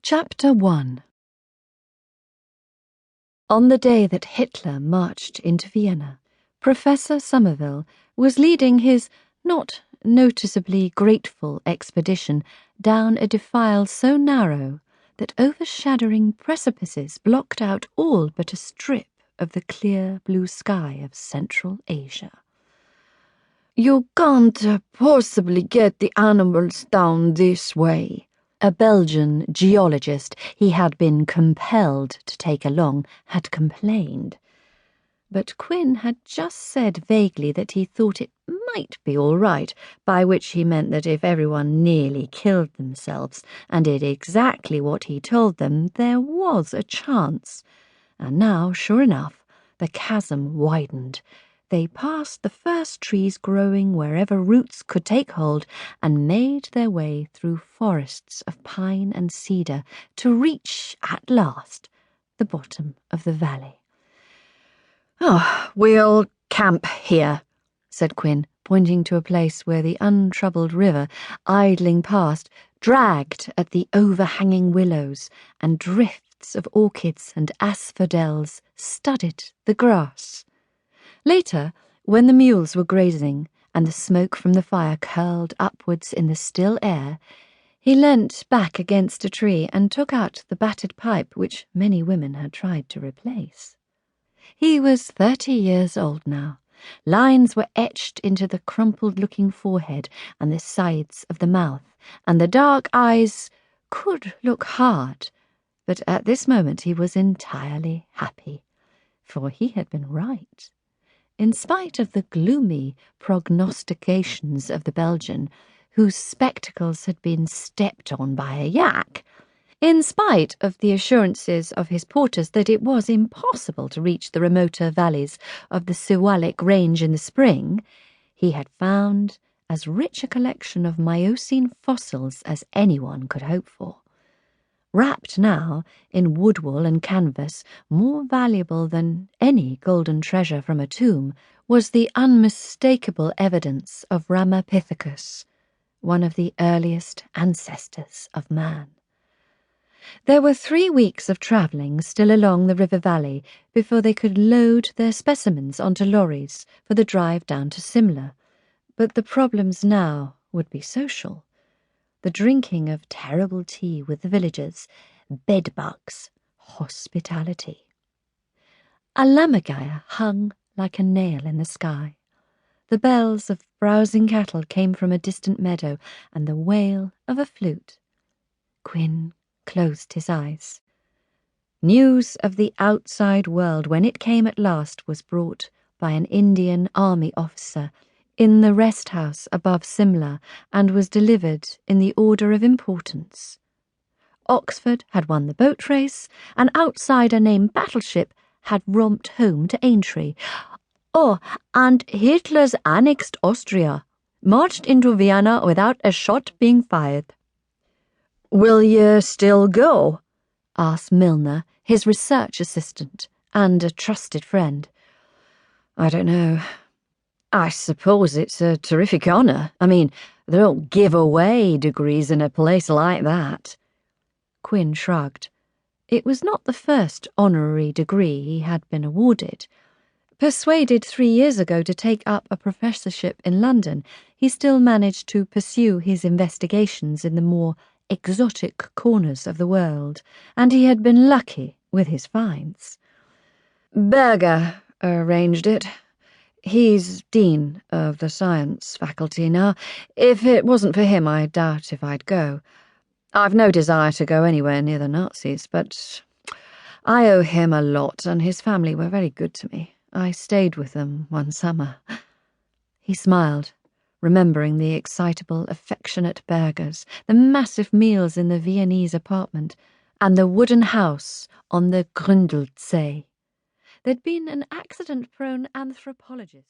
Chapter 1. On the day that Hitler marched into Vienna, Professor Somerville was leading his not noticeably grateful expedition down a defile so narrow that overshadowing precipices blocked out all but a strip of the clear blue sky of Central Asia. "You can't possibly get the animals down this way," a Belgian geologist he had been compelled to take along had complained. But Quin had just said vaguely that he thought it might be all right, by which he meant that if everyone nearly killed themselves and did exactly what he told them, there was a chance. And now, sure enough, the chasm widened. They passed the first trees growing wherever roots could take hold and made their way through forests of pine and cedar to reach, at last, the bottom of the valley. "Oh, we'll camp here," said Quin, pointing to a place where the untroubled river, idling past, dragged at the overhanging willows, and drifts of orchids and asphodels studded the grass. Later, when the mules were grazing and the smoke from the fire curled upwards in the still air, he leant back against a tree and took out the battered pipe which many women had tried to replace. He was 30 years old now. Lines were etched into the crumpled-looking forehead and the sides of the mouth, and the dark eyes could look hard, but at this moment he was entirely happy, for he had been right. In spite of the gloomy prognostications of the Belgian, whose spectacles had been stepped on by a yak, in spite of the assurances of his porters that it was impossible to reach the remoter valleys of the Siwalik Range in the spring, he had found as rich a collection of Miocene fossils as anyone could hope for. Wrapped now in woodwool and canvas, more valuable than any golden treasure from a tomb, was the unmistakable evidence of Ramapithecus, one of the earliest ancestors of man. There were 3 weeks of travelling still along the river valley before they could load their specimens onto lorries for the drive down to Simla, but the problems now would be social. The drinking of terrible tea with the villagers, bedbugs, hospitality. A lammergeier hung like a nail in the sky. The bells of browsing cattle came from a distant meadow, and the wail of a flute. Quin closed his eyes. News of the outside world, when it came at last, was brought by an Indian army officer in the rest house above Simla, and was delivered in the order of importance. Oxford had won the boat race, an outsider named Battleship had romped home to Aintree. Oh, and Hitler's annexed Austria, marched into Vienna without a shot being fired. "Will you still go?" asked Milner, his research assistant and a trusted friend. "I don't know. I suppose it's a terrific honour. I mean, they don't give away degrees in a place like that." Quin shrugged. It was not the first honorary degree he had been awarded. Persuaded 3 years ago to take up a professorship in London, he still managed to pursue his investigations in the more exotic corners of the world, and he had been lucky with his finds. "Berger arranged it. He's dean of the science faculty now. If it wasn't for him, I doubt if I'd go. I've no desire to go anywhere near the Nazis, but I owe him a lot, and his family were very good to me. I stayed with them one summer." He smiled, remembering the excitable, affectionate Bergers, the massive meals in the Viennese apartment, and the wooden house on the Gründelsee. There'd been an accident-prone anthropologist